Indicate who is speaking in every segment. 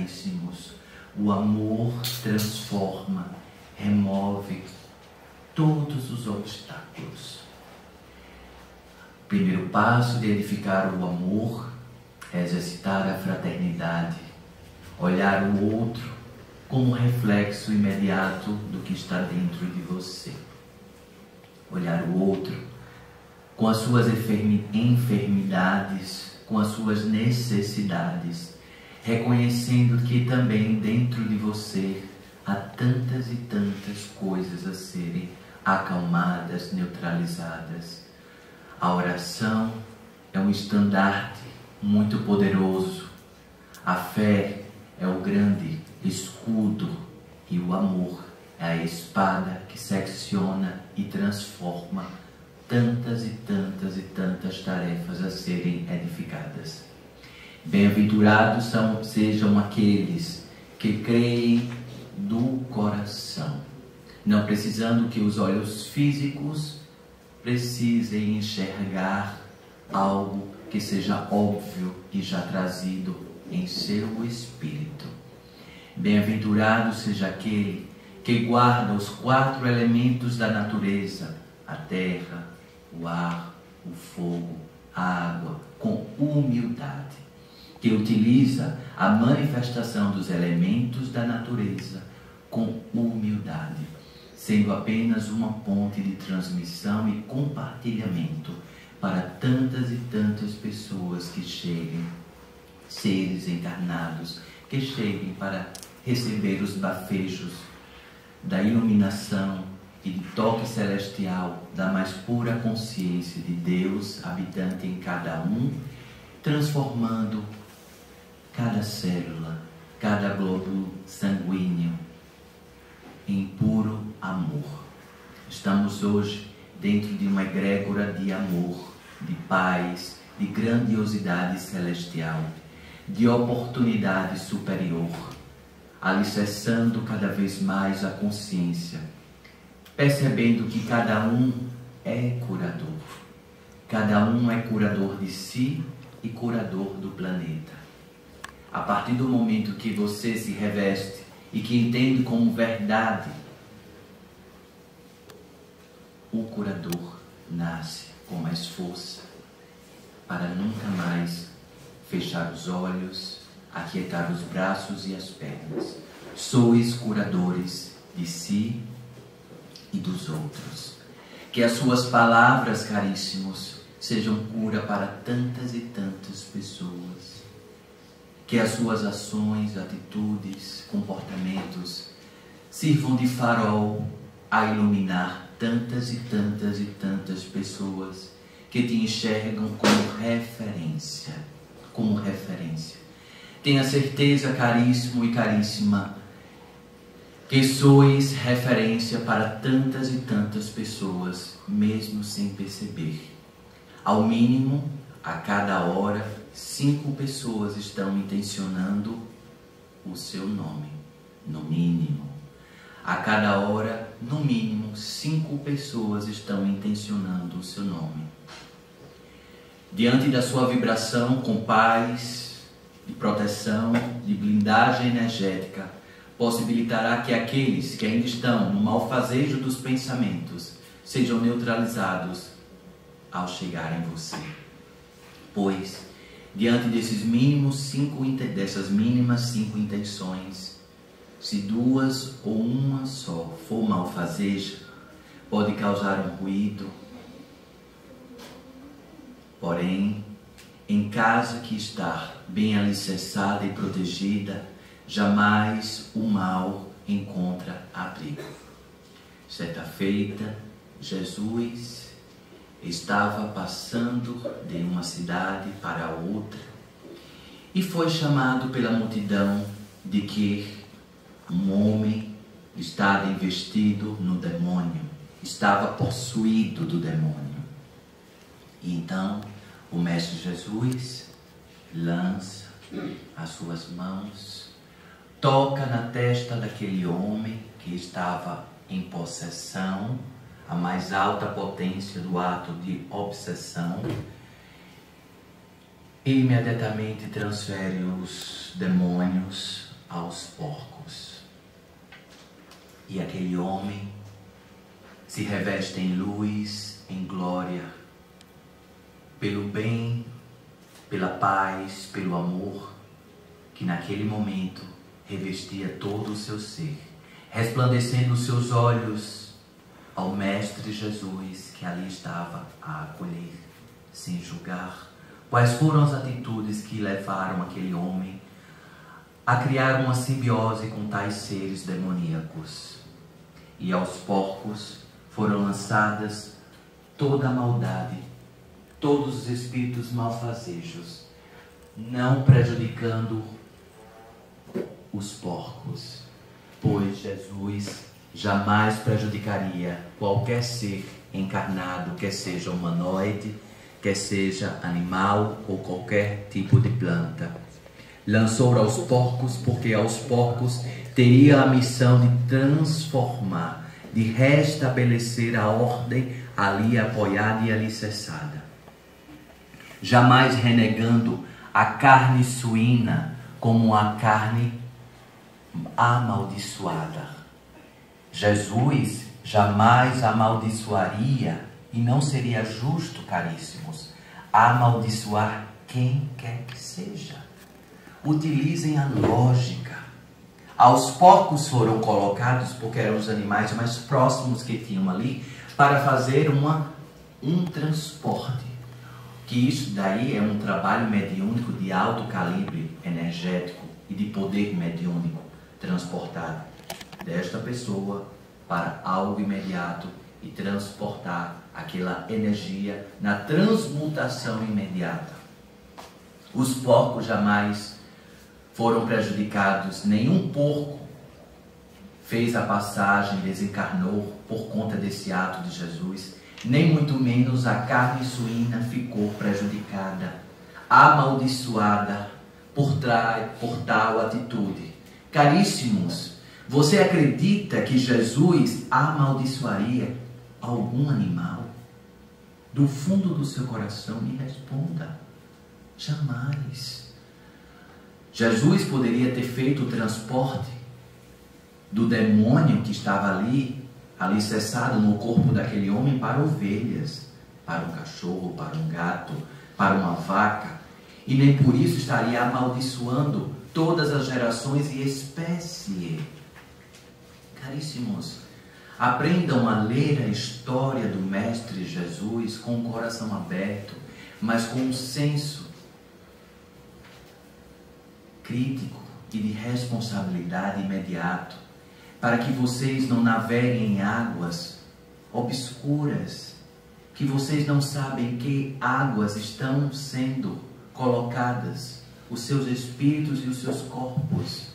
Speaker 1: caríssimos, o amor transforma, remove todos os obstáculos. O primeiro passo de edificar o amor é exercitar a fraternidade, olhar o outro como reflexo imediato do que está dentro de você. Olhar o outro com as suas enfermidades, com as suas necessidades, reconhecendo que também dentro de você há tantas e tantas coisas a serem acalmadas, neutralizadas. A oração é um estandarte muito poderoso. A fé é o grande escudo e o amor é a espada que secciona e transforma tantas e tantas e tantas tarefas a serem edificadas. Bem-aventurados sejam aqueles que creem do coração, não precisando que os olhos físicos precisem enxergar algo que seja óbvio e já trazido em seu espírito. Bem-aventurado seja aquele que guarda os 4 elementos da natureza, a terra, o ar, o fogo, a água, com humildade, que utiliza a manifestação dos elementos da natureza com humildade, sendo apenas uma ponte de transmissão e compartilhamento para tantas e tantas pessoas que cheguem, seres encarnados, que cheguem para receber os bafejos da iluminação e de toque celestial da mais pura consciência de Deus habitante em cada um, transformando cada célula, cada glóbulo sanguíneo em puro amor. Estamos hoje dentro de uma egrégora de amor, de paz, de grandiosidade celestial, de oportunidade superior, alicerçando cada vez mais a consciência, percebendo que cada um é curador. Cada um é curador de si e curador do planeta. A partir do momento que você se reveste e que entende como verdade, o curador nasce com mais força para nunca mais fechar os olhos, aquietar os braços e as pernas. Sois curadores de si e dos outros. Que as suas palavras, caríssimos, sejam cura para tantas e tantas pessoas. Que as suas ações, atitudes, comportamentos sirvam de farol a iluminar tantas e tantas e tantas pessoas que te enxergam como referência. Como referência. Tenha certeza, caríssimo e caríssima, que sois referência para tantas e tantas pessoas, mesmo sem perceber. Ao mínimo, a cada hora, 5 pessoas estão intencionando o seu nome. No mínimo. A cada hora, no mínimo, 5 pessoas estão intencionando o seu nome. Diante da sua vibração com paz, de proteção, de blindagem energética, possibilitará que aqueles que ainda estão no malfazejo dos pensamentos sejam neutralizados ao chegar em você. Pois, diante dessas mínimas 5 intenções, se 2 ou uma só for malfazeja, pode causar um ruído. Porém, em casa que está bem alicerçada e protegida, jamais o mal encontra abrigo. Certa feita, Jesus estava passando de uma cidade para outra e foi chamado pela multidão de que um homem estava investido no demônio, estava possuído do demônio. E então o Mestre Jesus lança as suas mãos, toca na testa daquele homem que estava em possessão, a mais alta potência do ato de obsessão, e imediatamente transfere os demônios aos porcos. E aquele homem se reveste em luz, em glória, pelo bem, pela paz, pelo amor, que naquele momento revestia todo o seu ser, resplandecendo os seus olhos ao Mestre Jesus, que ali estava a acolher, sem julgar. Quais foram as atitudes que levaram aquele homem a criar uma simbiose com tais seres demoníacos? E aos porcos foram lançadas toda a maldade, todos os espíritos malfazejos, não prejudicando os porcos, pois Jesus jamais prejudicaria qualquer ser encarnado, quer seja humanoide, quer seja animal ou qualquer tipo de planta. Lançou aos porcos porque aos porcos teria a missão de transformar, de restabelecer a ordem ali apoiada e alicerçada. Jamais renegando a carne suína como a carne amaldiçoada. Jesus jamais amaldiçoaria, e não seria justo, caríssimos, amaldiçoar quem quer que seja. Utilizem a lógica. Aos porcos foram colocados, porque eram os animais mais próximos que tinham ali, para fazer um transporte. Que isso daí é um trabalho mediúnico de alto calibre energético e de poder mediúnico, transportar desta pessoa para algo imediato e transportar aquela energia na transmutação imediata. Os porcos jamais foram prejudicados, nenhum porco fez a passagem, desencarnou por conta desse ato de Jesus, nem muito menos a carne suína ficou prejudicada, amaldiçoada por tal atitude. Caríssimos, você acredita que Jesus amaldiçoaria algum animal? Do fundo do seu coração me responda. Jamais. Jesus poderia ter feito o transporte do demônio que estava ali, alicerçado no corpo daquele homem, para ovelhas, para um cachorro, para um gato, para uma vaca, e nem por isso estaria amaldiçoando todas as gerações e espécie. Caríssimos, aprendam a ler a história do Mestre Jesus com o coração aberto, mas com um senso crítico e de responsabilidade imediato, para que vocês não naveguem em águas obscuras, que vocês não sabem que águas estão sendo colocadas, os seus espíritos e os seus corpos,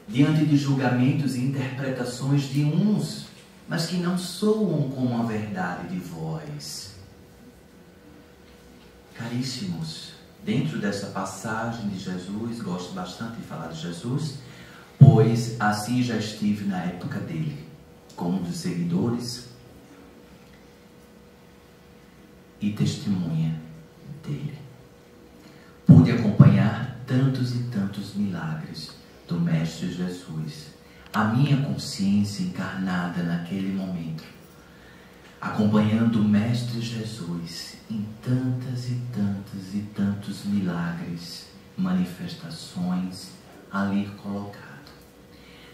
Speaker 1: diante de julgamentos e interpretações de uns, mas que não soam com a verdade de vós. Caríssimos, dentro dessa passagem de Jesus, gosto bastante de falar de Jesus, pois assim já estive na época dele, como um dos seguidores e testemunha dele. Pude acompanhar tantos e tantos milagres do Mestre Jesus. A minha consciência encarnada naquele momento, acompanhando o Mestre Jesus em tantas e tantas e tantos milagres, manifestações ali colocado.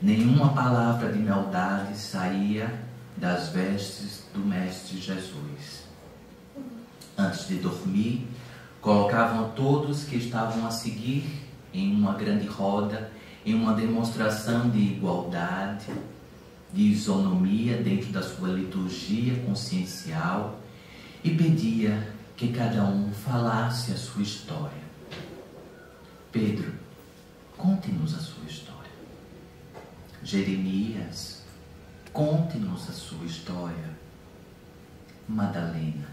Speaker 1: Nenhuma palavra de maldade saía das vestes do Mestre Jesus. Antes de dormir, colocavam todos que estavam a seguir em uma grande roda, em uma demonstração de igualdade, de isonomia dentro da sua liturgia consciencial, e pedia que cada um falasse a sua história. Pedro, conte-nos a sua história. Jeremias, conte-nos a sua história. Madalena,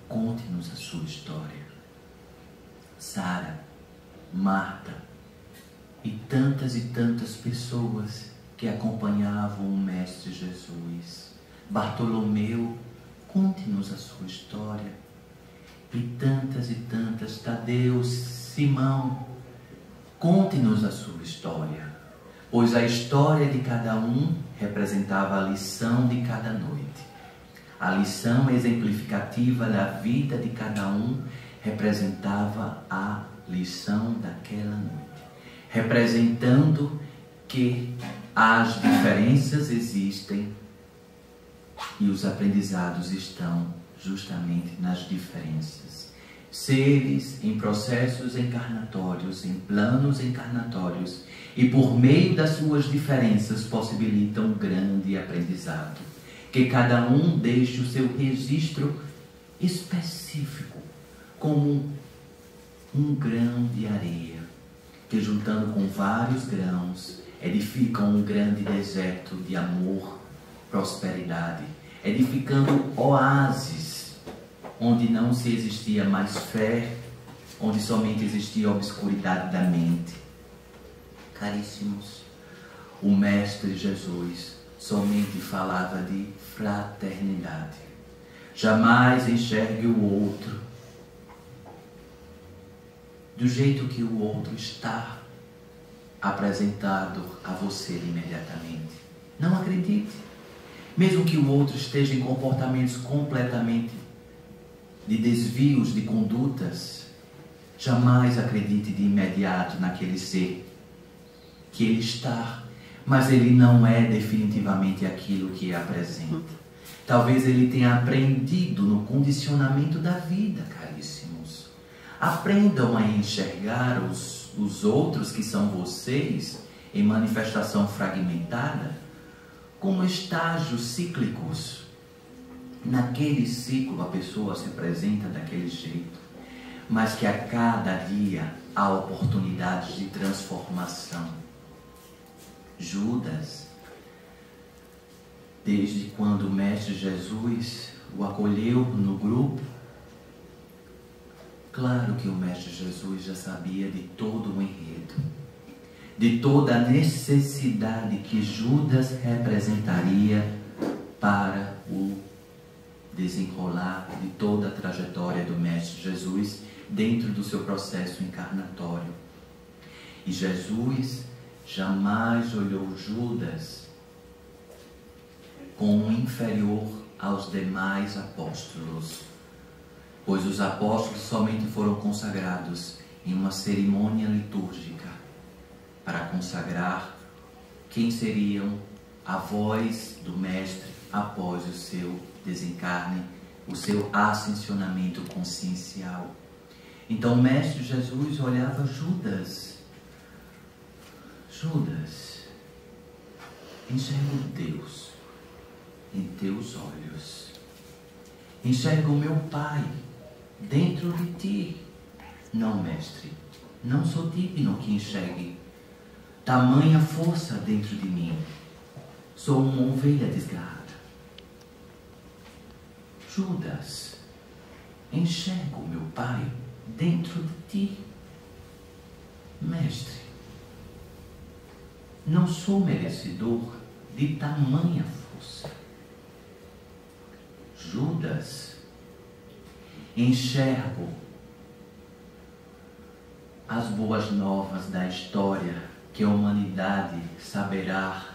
Speaker 1: conte-nos a sua história. Sara, Marta e tantas pessoas que acompanhavam o Mestre Jesus. Bartolomeu, conte-nos a sua história. E tantas, Tadeu, Simão, Conte-nos a sua história, pois a história de cada um representava a lição de cada noite. A lição exemplificativa da vida de cada um representava a lição daquela noite, representando que as diferenças existem e os aprendizados estão justamente nas diferenças. Seres em processos encarnatórios, em planos encarnatórios, e por meio das suas diferenças possibilitam um grande aprendizado. Que cada um deixe o seu registro específico, como um grão de areia, que juntando com vários grãos, edificam um grande deserto de amor, prosperidade, edificando oásis, onde não se existia mais fé, onde somente existia a obscuridade da mente. Caríssimos, o Mestre Jesus somente falava de fraternidade. Jamais enxergue o outro do jeito que o outro está apresentado a você imediatamente. Não acredite. Mesmo que o outro esteja em comportamentos completamente de desvios de condutas, jamais acredite de imediato naquele ser que ele está, mas ele não é definitivamente aquilo que apresenta. Talvez ele tenha aprendido no condicionamento da vida, caríssimos. Aprendam a enxergar os outros que são vocês em manifestação fragmentada como estágios cíclicos. Naquele ciclo a pessoa se apresenta daquele jeito, mas que a cada dia há oportunidades de transformação. Judas, desde quando o Mestre Jesus o acolheu no grupo, claro que o Mestre Jesus já sabia de todo o enredo, de toda a necessidade que Judas representaria para o desenrolar de toda a trajetória do Mestre Jesus dentro do seu processo encarnatório. E Jesus jamais olhou Judas como inferior aos demais apóstolos, pois os apóstolos somente foram consagrados em uma cerimônia litúrgica para consagrar quem seriam a voz do Mestre após o seu desencarne, o seu ascensionamento consciencial. Então o Mestre Jesus olhava Judas. Judas, enxergo Deus em teus olhos. Enxergo o meu Pai dentro de ti. Não, Mestre, não sou digno que enxergue tamanha força dentro de mim. Sou uma ovelha desgarrada. Judas, enxergo o meu Pai dentro de ti. Mestre, não sou merecedor de tamanha força. Judas, enxergo as boas novas da história que a humanidade saberá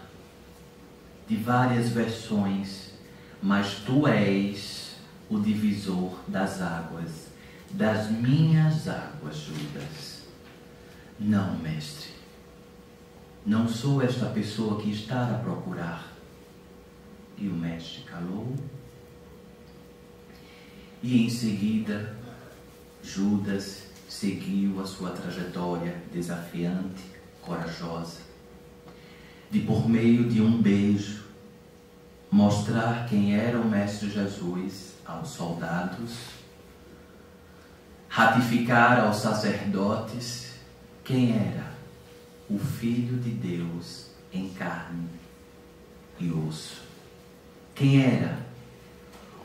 Speaker 1: de várias versões, mas tu és o divisor das águas, das minhas águas, Judas. Não, Mestre, não sou esta pessoa que está a procurar. E o Mestre calou. E em seguida, Judas seguiu a sua trajetória desafiante, corajosa, de por meio de um beijo, mostrar quem era o Mestre Jesus aos soldados, ratificar aos sacerdotes quem era o Filho de Deus em carne e osso. Quem era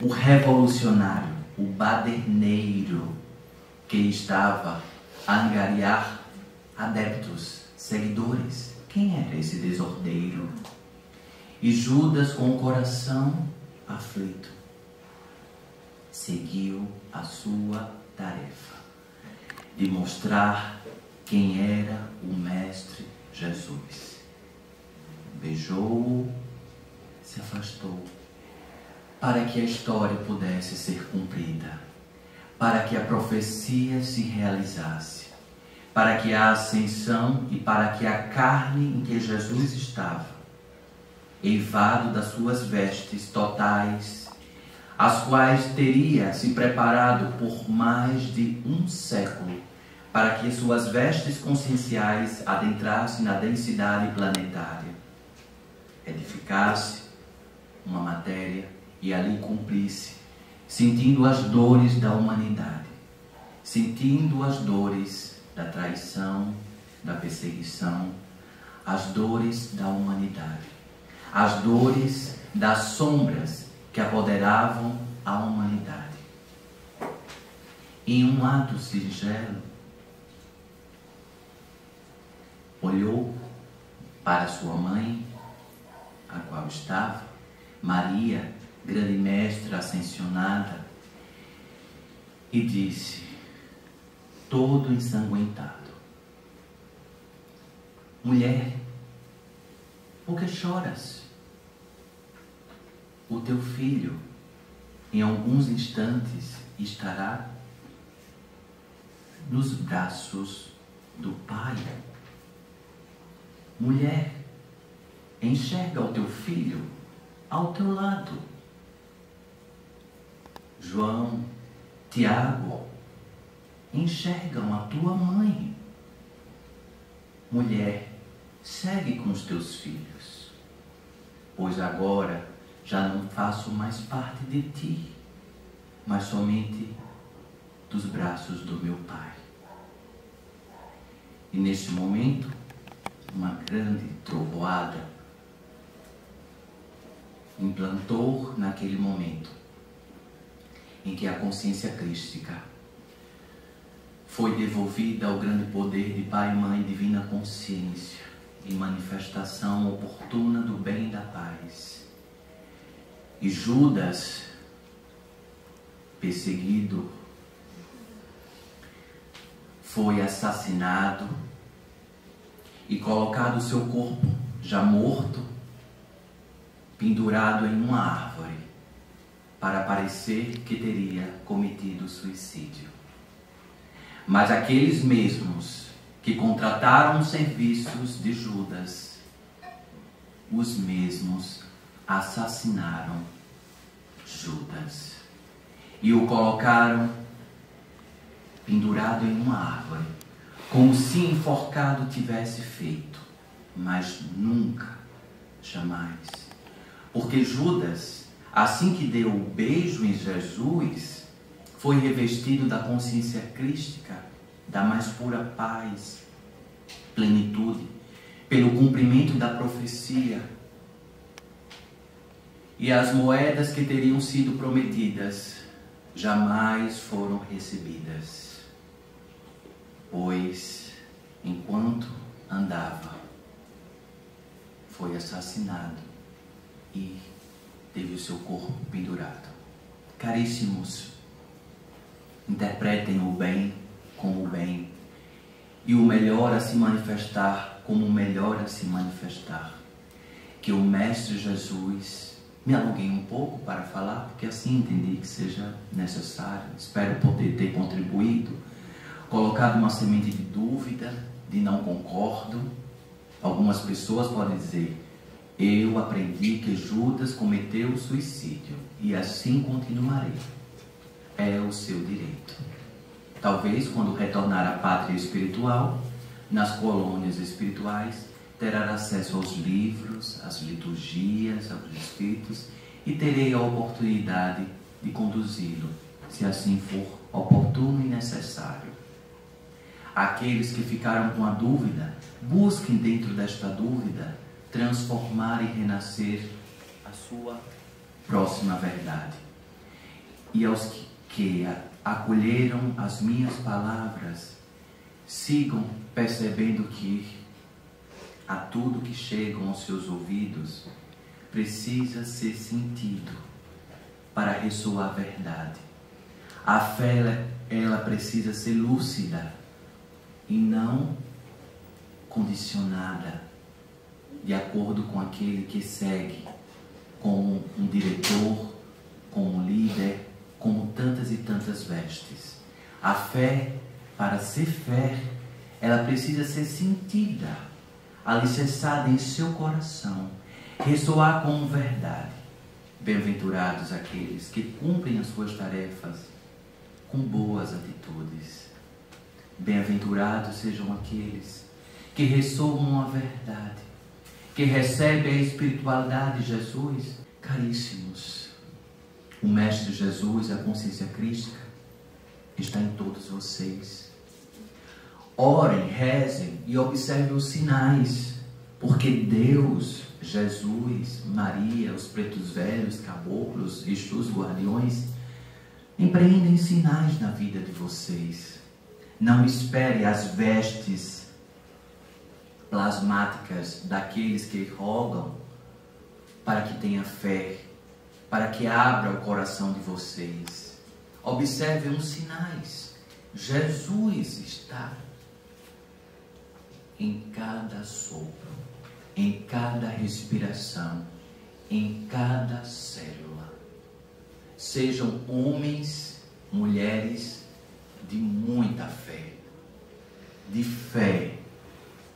Speaker 1: o revolucionário, o baderneiro que estava a angariar adeptos, seguidores. Quem era esse desordeiro? E Judas, com o coração aflito, seguiu a sua tarefa de mostrar quem era o Mestre Jesus. Beijou-o, se afastou, para que a história pudesse ser cumprida, para que a profecia se realizasse, para que a ascensão e para que a carne em que Jesus estava, eivado das suas vestes totais, as quais teria se preparado por mais de um século, para que suas vestes conscienciais adentrassem na densidade planetária, edificasse uma matéria e ali cumprisse, sentindo as dores da humanidade, sentindo as dores da traição, da perseguição, as dores da humanidade, as dores das sombras que apoderavam a humanidade. Em um ato singelo, olhou para sua mãe, a qual estava, Maria, grande mestra ascensionada, e disse, todo ensanguentado: mulher, por que choras? O teu filho, em alguns instantes, estará nos braços do Pai. Mulher, enxerga o teu filho ao teu lado. João, Tiago, enxergam a tua mãe. Mulher, segue com os teus filhos, pois agora já não faço mais parte de ti, mas somente dos braços do meu Pai. E neste momento, uma grande trovoada implantou naquele momento em que a consciência crística foi devolvida ao grande poder de Pai, Mãe e Divina Consciência em manifestação oportuna do bem e da paz. E Judas, perseguido, foi assassinado e colocado o seu corpo, já morto, pendurado em uma árvore, para parecer que teria cometido suicídio. Mas aqueles mesmos que contrataram os serviços de Judas, os mesmos assassinaram Judas e o colocaram pendurado em uma árvore, como se enforcado tivesse feito, mas nunca, jamais. Porque Judas, assim que deu o beijo em Jesus, foi revestido da consciência crística, da mais pura paz, plenitude, pelo cumprimento da profecia. E as moedas que teriam sido prometidas jamais foram recebidas, pois, enquanto andava, foi assassinado e teve o seu corpo pendurado. Caríssimos, interpretem o bem como o bem e o melhor a se manifestar como o melhor a se manifestar. Que o Mestre Jesus, me aluguei um pouco para falar, porque assim entendi que seja necessário. Espero poder ter contribuído, colocado uma semente de dúvida, de não concordo. Algumas pessoas podem dizer, eu aprendi que Judas cometeu suicídio e assim continuarei. É o seu direito. Talvez quando retornar à pátria espiritual, nas colônias espirituais, terá acesso aos livros, às liturgias, aos escritos e terei a oportunidade de conduzi-lo, se assim for oportuno e necessário. Aqueles que ficaram com a dúvida, busquem dentro desta dúvida transformar e renascer a sua próxima verdade. E aos que acolheram as minhas palavras, sigam percebendo que a tudo que chegam aos seus ouvidos precisa ser sentido para ressoar a verdade. A fé, ela precisa ser lúcida e não condicionada de acordo com aquele que segue, como um diretor, como um líder, como tantas e tantas vestes. A fé, para ser fé, ela precisa ser sentida, alicerçada em seu coração, ressoar como verdade. Bem-aventurados aqueles que cumprem as suas tarefas com boas atitudes. Bem-aventurados sejam aqueles que ressoam a verdade, que recebem a espiritualidade de Jesus. Caríssimos, o Mestre Jesus, a consciência crística, está em todos vocês. Orem, rezem e observem os sinais, porque Deus, Jesus, Maria, os pretos velhos, caboclos, Exus, guardiões, empreendem sinais na vida de vocês. Não espere as vestes plasmáticas daqueles que rogam para que tenha fé, para que abra o coração de vocês. Observem os sinais. Jesus está em cada sopro, em cada respiração, em cada célula. Sejam homens, mulheres de muita fé, de fé,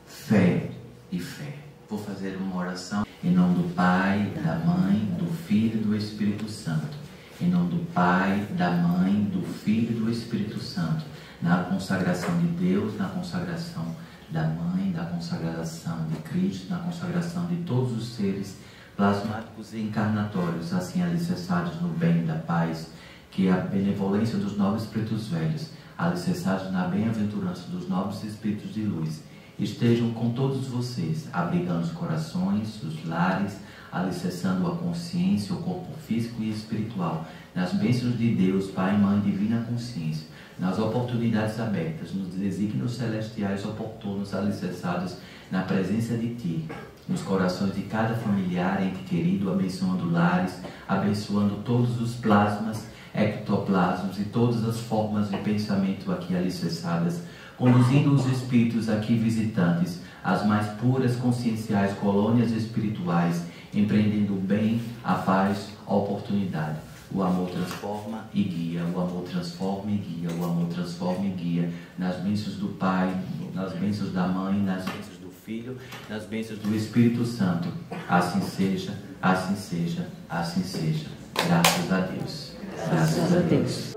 Speaker 1: fé e fé. Vou fazer uma oração em nome do Pai, da Mãe, do Filho e do Espírito Santo. Em nome do Pai, da Mãe, do Filho e do Espírito Santo. Na consagração de Deus, na consagração da Mãe, da consagração de Cristo, na consagração de todos os seres plasmáticos e encarnatórios, assim alicerçados no bem da paz, que a benevolência dos nobres pretos velhos, alicerçados na bem-aventurança dos nobres espíritos de luz, estejam com todos vocês, abrigando os corações, os lares, alicerçando a consciência, o corpo físico e espiritual, nas bênçãos de Deus, Pai, Mãe, Divina Consciência, nas oportunidades abertas, nos desígnios celestiais oportunos alicerçados na presença de Ti, nos corações de cada familiar, ente querido, abençoando lares, abençoando todos os plasmas, ectoplasmas e todas as formas de pensamento aqui alicerçadas, conduzindo os espíritos aqui visitantes às mais puras conscienciais colônias espirituais, empreendendo o bem, a paz, a oportunidade. O amor transforma e guia, o amor transforma e guia, o amor transforma e guia, nas bênçãos do Pai, nas bênçãos da Mãe, nas bênçãos do Filho, nas bênçãos do Espírito Santo. Assim seja, assim seja, assim seja. Graças a Deus. Graças a Deus.